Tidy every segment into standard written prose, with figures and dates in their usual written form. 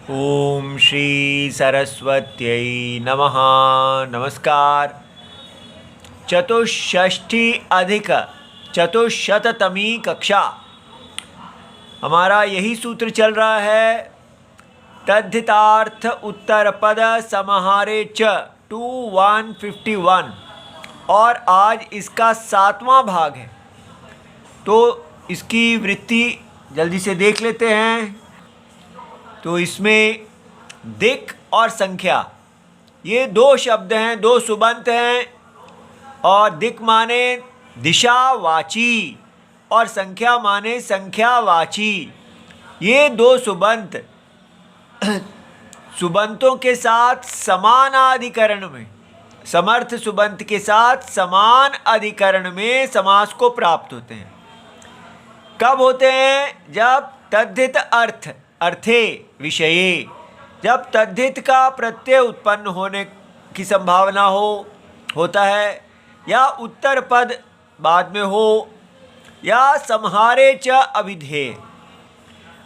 ओम श्री सरस्वत्यै नमः। नमस्कार। चतुष्षष्ठी अधिक चतुश्शततमी कक्षा, हमारा यही सूत्र चल रहा है। तद्धितार्थ उत्तर पद समाहारे च 2151 और आज इसका 7वां भाग है। तो इसकी वृत्ति जल्दी से देख लेते हैं। तो इसमें दिक् और संख्या, ये दो शब्द हैं, दो सुबंत हैं। और दिक् माने दिशावाची और संख्या माने संख्यावाची। ये दो सुबंत सुबंतों के साथ समान अधिकरण में, समर्थ सुबंत के साथ समान अधिकरण में समास को प्राप्त होते हैं। कब होते हैं? जब तद्धित अर्थ अर्थे विषये, जब तद्धित का प्रत्यय उत्पन्न होने की संभावना होता है, या उत्तर पद बाद में हो, या समाहारे च अभिधेय।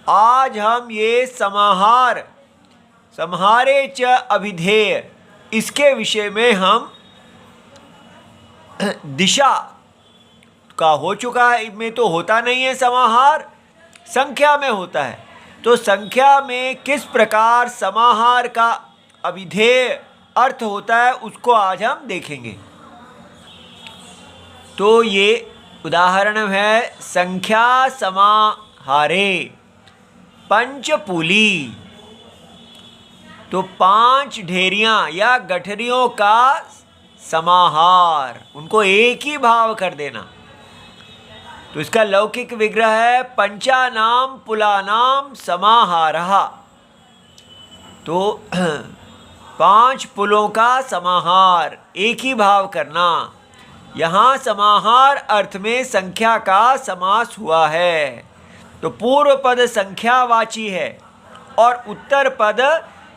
आज हम ये समाहारे च अभिधेय, इसके विषय में हम दिशा का हो चुका है। इनमें तो होता नहीं है समाहार, संख्या में होता है। तो संख्या में किस प्रकार समाहार का अभिधेय अर्थ होता है, उसको आज हम देखेंगे। तो ये उदाहरण है संख्या समाहारे पंचपुली। तो 5 ढेरियां या गठरियों का समाहार, उनको एक ही भाव कर देना। तो इसका लौकिक विग्रह है पंचानाम पुलानाम समाहारः। तो 5 पुलों का समाहार, एक ही भाव करना। यहाँ समाहार अर्थ में संख्या का समास हुआ है। तो पूर्व पद संख्यावाची है और उत्तर पद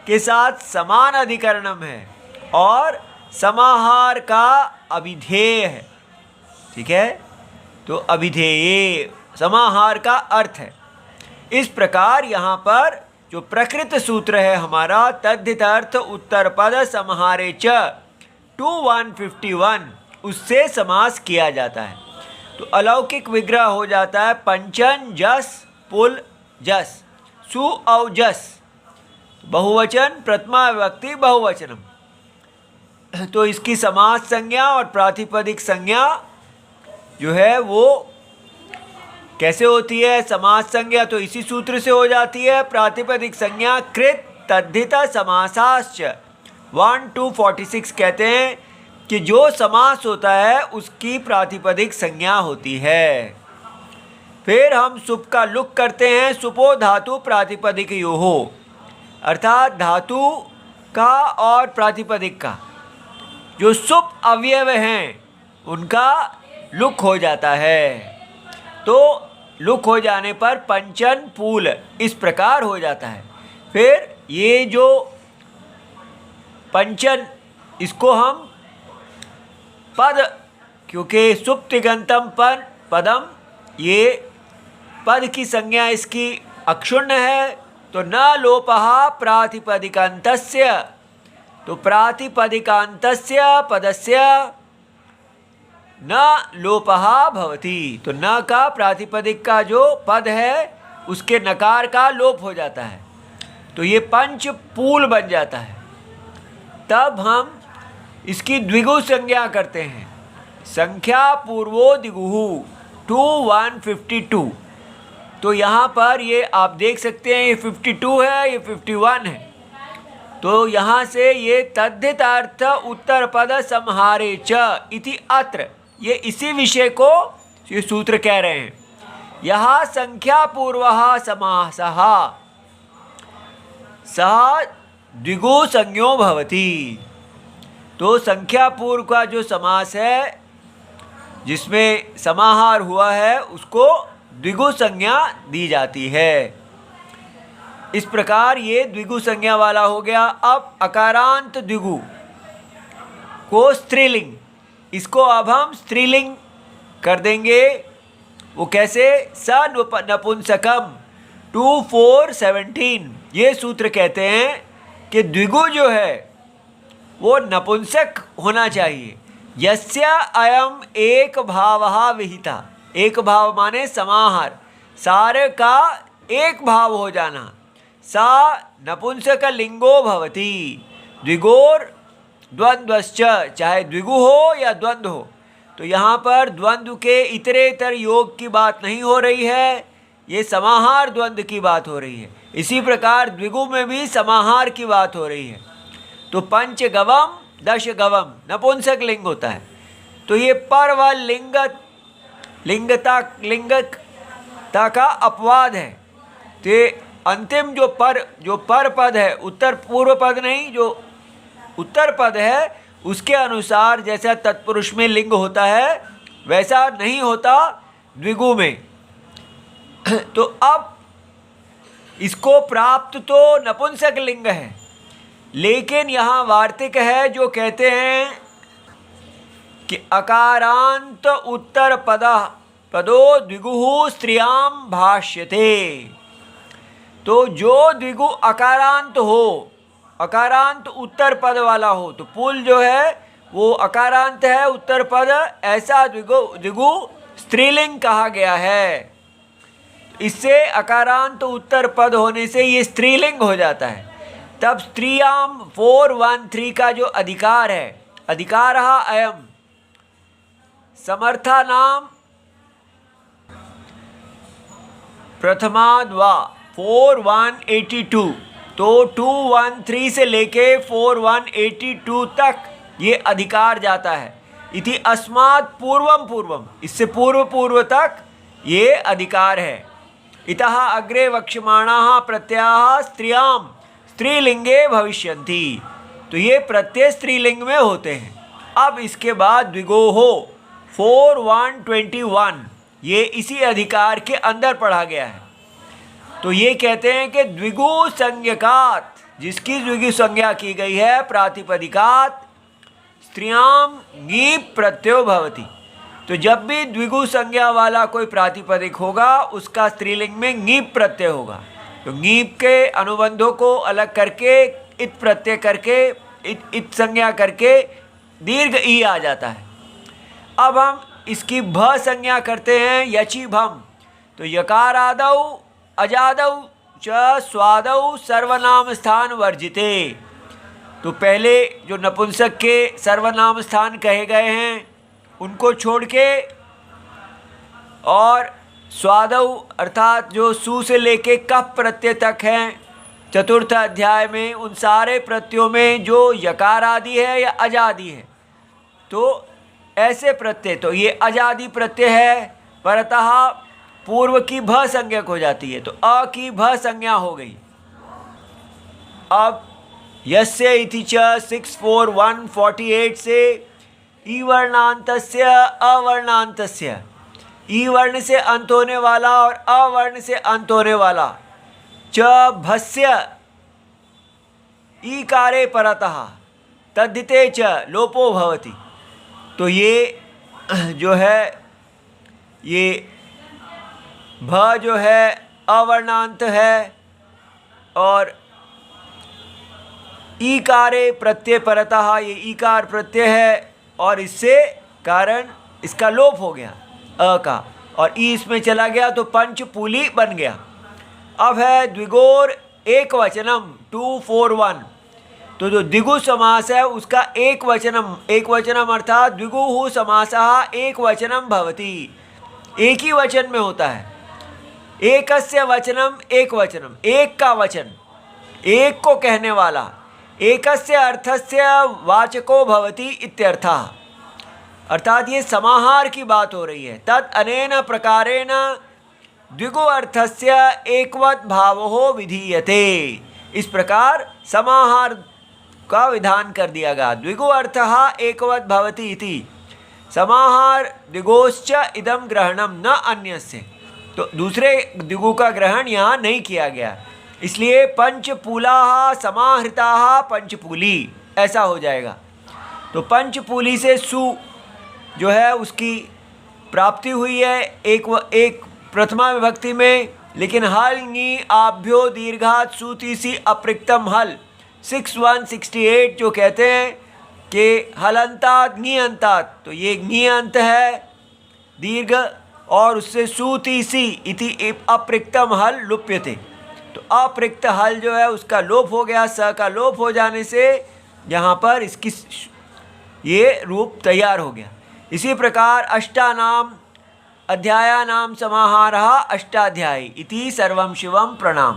के साथ समान अधिकरणम है और समाहार का अभिधेय है। ठीक है, तो अभिधेय समाहार का अर्थ है। इस प्रकार यहाँ पर जो प्रकृत सूत्र है हमारा, तद्धितार्थ उत्तर पद समाहारे च 2151, उससे समास किया जाता है। तो अलौकिक विग्रह हो जाता है पंचन जस पुल जस सु औ जस, बहुवचन प्रथमा विभक्ति बहुवचनम। तो इसकी समास संज्ञा और प्रातिपदिक संज्ञा जो है वो कैसे होती है? समास संज्ञा तो इसी सूत्र से हो जाती है। प्रातिपदिक संज्ञा कृत तद्धित समासाश्च 1 to 46 कहते हैं कि जो समास होता है उसकी प्रातिपदिक संज्ञा होती है। फिर हम सुप का लुक करते हैं। सुपो धातु प्रातिपदिक योहो, अर्थात धातु का और प्रातिपदिक का जो सुप अवयव हैं उनका लुक हो जाता है। तो लुक हो जाने पर पंचन पूल इस प्रकार हो जाता है। फिर ये जो पंचन, इसको हम पद, क्योंकि सुप्तिगंतम पदम, ये पद की संज्ञा इसकी अक्षुण्ण है। तो न लोपः प्रातिपदिकान्तस्य, तो प्रातिपदिकान्तस्य पदस्य न लोपः भवति। तो न का प्रातिपदिक का जो पद है उसके नकार का लोप हो जाता है। तो ये पंचपूल बन जाता है। तब हम इसकी द्विगु संज्ञा करते हैं। संख्या पूर्वो दिगुहु 2152। तो यहाँ पर ये आप देख सकते हैं, ये 52 है, ये 51 है। तो यहाँ से ये तद्धितार्थ उत्तर पद समाहारे च इति अत्र, ये इसी विषय को ये सूत्र कह रहे हैं। यहाँ संख्या पूर्वः समासः सः द्विगु संज्ञो भवति। तो संख्या पूर्व का जो समास है जिसमें समाहार हुआ है उसको द्विगु संज्ञा दी जाती है। इस प्रकार ये द्विगु संज्ञा वाला हो गया। अब अकारांत द्विगु को स्त्रीलिंग, इसको अब हम स्त्रीलिंग कर देंगे। वो कैसे? स नपुंसकम 2417 ये सूत्र कहते हैं कि द्विगु जो है वो नपुंसक होना चाहिए। यस्य अयम एक भावः विहिता, एक भाव माने समाहार, सारे का एक भाव हो जाना, सा नपुंसक लिंगो भवति। द्विगोर द्वंद्वश्च, चाहे द्विगु हो या द्वंद्व हो, तो यहाँ पर द्वंद्व के इतरेतर योग की बात नहीं हो रही है, ये समाहार द्वंद्व की बात हो रही है। इसी प्रकार द्विगु में भी समाहार की बात हो रही है। तो पंच गवम दश गवम नपुंसक लिंग होता है। तो ये पर व लिंगता का अपवाद है। तो ये अंतिम जो पर पद है, उत्तर पूर्व पद नहीं, जो उत्तर पद है उसके अनुसार जैसा तत्पुरुष में लिंग होता है वैसा नहीं होता द्विगु में। तो अब इसको प्राप्त तो नपुंसक लिंग है, लेकिन यहाँ वार्तिक है जो कहते हैं कि अकारांत उत्तर पदो द्विगु स्त्रियाम भाष्यते। तो जो द्विगु अकारांत हो, अकारांत उत्तर पद वाला हो, तो पुल जो है वो अकारांत है, उत्तर पद, ऐसा द्विगु स्त्रीलिंग कहा गया है। इससे अकारांत उत्तर पद होने से ये स्त्रीलिंग हो जाता है। तब स्त्रियाम 413 का जो अधिकार है, अधिकारः अयम समर्था नाम प्रथमाद्वा 4182, तो 213 से लेके 4182 तक ये अधिकार जाता है। इति अस्मात् पूर्वम, इससे पूर्व तक ये अधिकार है। इतः अग्रे वक्ष्यमाणाः प्रत्ययाः स्त्रियाम स्त्रीलिंगे भविष्यन्ति, तो ये प्रत्यय स्त्रीलिंग में होते हैं। अब इसके बाद द्विगोहो 4121 ये इसी अधिकार के अंदर पढ़ा गया है। तो ये कहते हैं कि द्विगु संज्ञकात, जिसकी द्विगु संज्ञा की गई है, प्रातिपदिकात स्त्रियाम ङीप प्रत्ययो भवति। तो जब भी द्विगु संज्ञा वाला कोई प्रातिपदिक होगा उसका स्त्रीलिंग में ङीप प्रत्यय होगा। तो ङीप के अनुबंधों को अलग करके इत प्रत्यय करके इत संज्ञा करके दीर्घ ई आ जाता है। अब हम इसकी भ संज्ञा करते हैं यचि भम। तो यकारादौ अजादौ च स्वादौ सर्वनाम स्थान वर्जिते। तो पहले जो नपुंसक के सर्वनाम स्थान कहे गए हैं उनको छोड़ के, और स्वादौ अर्थात जो सु से लेके कफ प्रत्यय तक हैं चतुर्थ अध्याय में, उन सारे प्रत्ययों में जो यकार आदि है या अजादि है, तो ऐसे प्रत्यय, तो ये अजादि प्रत्यय है, परतः पूर्व की भ संज्ञक हो जाती है, तो अ की भ संज्ञा हो गई। अब यस्य इति च 64148 से ई वर्णांतस्य अवर्णांतस्य, ई वर्ण से अंत होने वाला और अवर्ण से अंत होने वाला, च भस्य ईकारे परतः तद्धिते च लोपो भवति। तो ये जो है, ये भ जो है अवर्णांत है और ईकारे प्रत्यय परतः ये ईकार प्रत्यय है, और इससे कारण इसका लोप हो गया अ का, और ई इसमें चला गया तो पंचपूली बन गया। अब है द्विगोर एक वचनम 241। तो जो द्विगु समास है उसका एक वचनम अर्थात द्विगुः समासः एक वचनम भवति, एक ही वचन में होता है। एकस्य वचनम एक वचनम, एक का वचन, एक को कहने वाला, एकस्य अर्थस्य वाचको भवति इत्यर्थः। अर्थात ये समाहार की बात हो रही है। तत् अनेन प्रकारेण द्विगु अर्थस्य एकवत् भावो विधीयते। इस प्रकार समाहार का विधान कर दिया गया। द्विगु अर्थः एकवत् भवति इति समाहार द्विगोश्च इदं ग्रहणम न अन्यस्य। तो दूसरे द्विगु का ग्रहण यहाँ नहीं किया गया, इसलिए पंचपूलाः समाहृताः पंचपूली ऐसा हो जाएगा। तो पंचपूली से सु जो है उसकी प्राप्ति हुई है एक प्रथमा विभक्ति में, लेकिन हल नी आभ्यो दीर्घात सूतीसी अप्रक्तम हल 6168 जो कहते हैं कि हलंतात नी अंतात, तो ये नी अंत है दीर्घ और उससे सूतीसी इति अप्रक्तम हल लुप्यते, तो अप्रक्त हल जो है उसका लोप हो गया, स का लोप हो जाने से यहाँ पर इसकी ये रूप तैयार हो गया। इसी प्रकार अष्टानाम अध्यायानाम समाहारः अष्टाध्यायी इति सर्वं शिवं प्रणाम।